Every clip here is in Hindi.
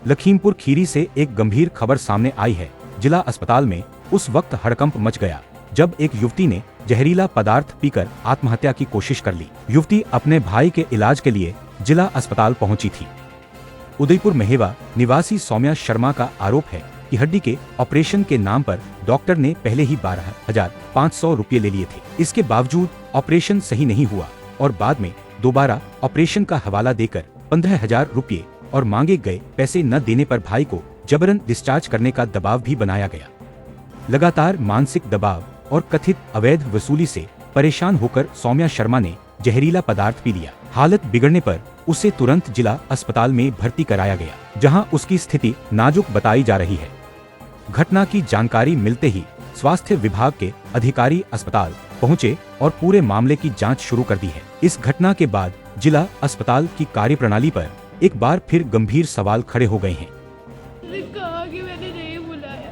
लखीमपुर खीरी से एक गंभीर खबर सामने आई है। जिला अस्पताल में उस वक्त हड़कंप मच गया जब एक युवती ने जहरीला पदार्थ पीकर आत्महत्या की कोशिश कर ली। युवती अपने भाई के इलाज के लिए जिला अस्पताल पहुंची थी। उदयपुर मेहवा निवासी सौम्या शर्मा का आरोप है कि हड्डी के ऑपरेशन के नाम पर डॉक्टर ने पहले ही 12,500 रुपये ले लिए थे। इसके बावजूद ऑपरेशन सही नहीं हुआ और बाद में दोबारा ऑपरेशन का हवाला देकर 15,000 रुपये और मांगे गए पैसे न देने पर भाई को जबरन डिस्चार्ज करने का दबाव भी बनाया गया। लगातार मानसिक दबाव और कथित अवैध वसूली से परेशान होकर सौम्या शर्मा ने जहरीला पदार्थ पी लिया। हालत बिगड़ने पर उसे तुरंत जिला अस्पताल में भर्ती कराया गया, जहां उसकी स्थिति नाजुक बताई जा रही है। घटना की जानकारी मिलते ही स्वास्थ्य विभाग के अधिकारी अस्पताल पहुंचे और पूरे मामले की जांच शुरू कर दी है। इस घटना के बाद जिला अस्पताल की कार्यप्रणाली पर एक बार फिर गंभीर सवाल खड़े हो गए हैं। कहा कि मैंने नहीं बुलाया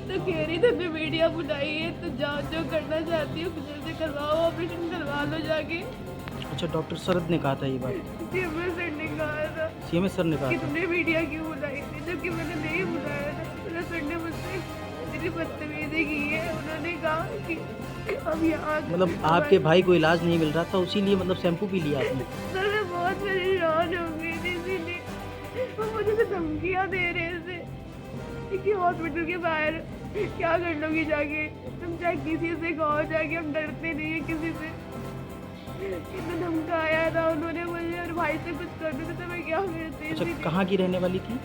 तो कह रही थी मीडिया बुलाई है तो जांच जो करना चाहती हूँ जल्दी करवाओ, ऑपरेशन करवा लो जाके। अच्छा, डॉक्टर शरद ने कहा था ये बात? सीएमएस सर ने कहा था। सीएमएस सर ने कहा कि था तुमने मीडिया क्यों बुलाई थी, जबकि मैंने नहीं बुलाया था। तो सर ने मुझसे इतनी बदतमीजी की है। उन्होंने कहा कि अब यहाँ मतलब आपके भाई को इलाज नहीं मिल रहा था, उसीलिए मतलब शैम्पू पी लिया आपने? सर मैं बहुत परेशान हो गई थी, इसीलिए वो मुझे से धमकियाँ दे रहे थे कि हॉस्पिटल के बाहर क्या कर लोगी जाके, तुम चाहे किसी से कहो जाके, हम डरते नहीं है किसी से। इतना धमकाया था उन्होंने मुझे और भाई से कुछ करने थे तो मैं क्या करती। अच्छा, कहाँ की रहने वाली थी?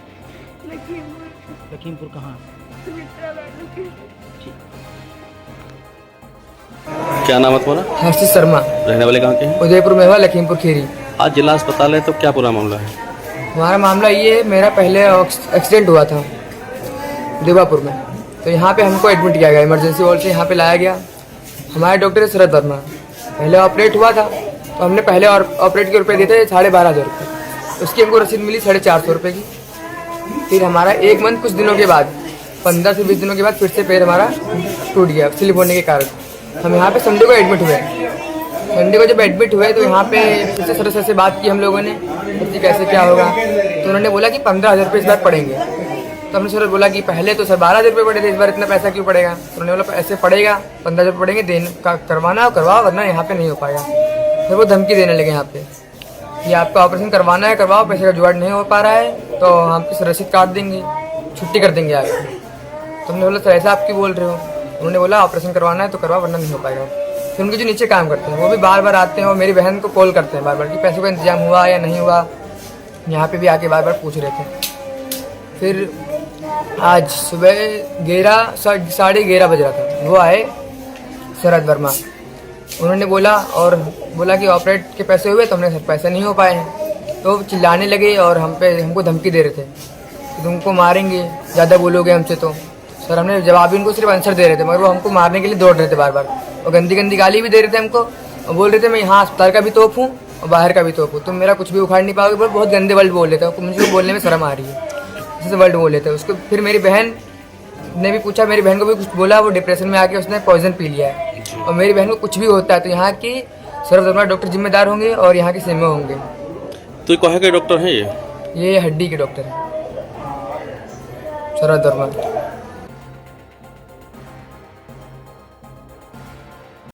लखीमपुर। लखीमपुर कहाँ? सुमित्रा मैडम की। क्या नाम है तुम्हारा? हर्षित शर्मा। रहने वाले कहाँ के हैं? उदयपुर मेहवा लखीमपुर खीरी। आज जिला अस्पताल है तो क्या पूरा मामला है? हमारा मामला ये है, मेरा पहले एक्सीडेंट हुआ था देवापुर में, तो यहाँ पे हमको एडमिट किया गया, इमरजेंसी वार्ड से यहाँ पे लाया गया। हमारे डॉक्टर है शरद वर्मा। पहले ऑपरेट हुआ था तो हमने पहले ऑपरेट के रुपये दिए थे 12,500 रुपये, उसकी हमको रसीद मिली 450 रुपये की। फिर हमारा एक मंथ कुछ दिनों के बाद 15 से 20 दिनों के बाद फिर से पैर हमारा टूट गया स्लिप होने के कारण। हम यहाँ पे संडे को एडमिट हुए। संडे को जब एडमिट हुए तो यहाँ पे फिर से सर से बात की हम लोगों ने कि कैसे क्या होगा, तो उन्होंने बोला कि 15,000 रुपये इस बार पड़ेंगे। तो हमने सर बोला कि पहले तो सर 12,000 रुपये पड़े थे, इस बार इतना पैसा क्यों पड़ेगा? तो उन्होंने बोला ऐसे पड़ेगा, 15,000 रुपये पड़ेंगे, देन का करवाना हो करवाओ वरना यहाँ पे नहीं हो पाएगा। फिर वो धमकी देने लगे यहाँ पे कि आपका ऑपरेशन करवाना है करवाओ, पैसे का जुगाड़ नहीं हो पा रहा है तो हम आपकी रसीद काट देंगे, छुट्टी कर देंगे आगे। तो हमने बोला सर ऐसा आप क्यों बोल रहे हो? उन्होंने बोला ऑपरेशन करवाना है तो करवाओ वरना नहीं हो पाएगा। फिर उनके जो नीचे काम करते हैं वो भी बार बार आते हैं और मेरी बहन को कॉल करते हैं बार बार कि पैसों का इंतजाम हुआ या नहीं हुआ, यहाँ पे भी आके बार बार पूछ रहे थे। फिर आज सुबह 11:30 बज रहा था, वो आए शरद वर्मा। उन्होंने बोला कि ऑपरेट के पैसे हुए तो हमने सर पैसे नहीं हो पाए हैं। तो चिल्लाने लगे और हमको धमकी दे रहे थे कि तुमको मारेंगे, ज़्यादा बोलोगे हमसे तो। सर हमने जवाब उनको सिर्फ आंसर दे रहे थे, मगर वो हमको मारने के लिए दौड़ रहे थे बार बार और गंदी गंदी गाली भी दे रहे थे हमको और बोल रहे थे मैं यहाँ अस्पताल का भी तोप हूँ और बाहर का भी तोप हूँ, तुम मेरा कुछ भी उखाड़ नहीं पाओगे। बहुत गंदे वर्ड बोल रहे थे, मुझे बोलने में शर्म आ रही है, जैसे वर्ड बोले थे उसको। फिर मेरी बहन ने भी पूछा, मेरी बहन को भी कुछ बोला, वो डिप्रेशन में आके उसने पॉइजन पी लिया है। और मेरी बहन को कुछ भी होता है तो यहाँ की शरद वर्मा डॉक्टर जिम्मेदार होंगे और यहाँ के सीएमओ होंगे। तो ये कहाँ के डॉक्टर हैं? ये हड्डी के डॉक्टर हैं शरद वर्मा।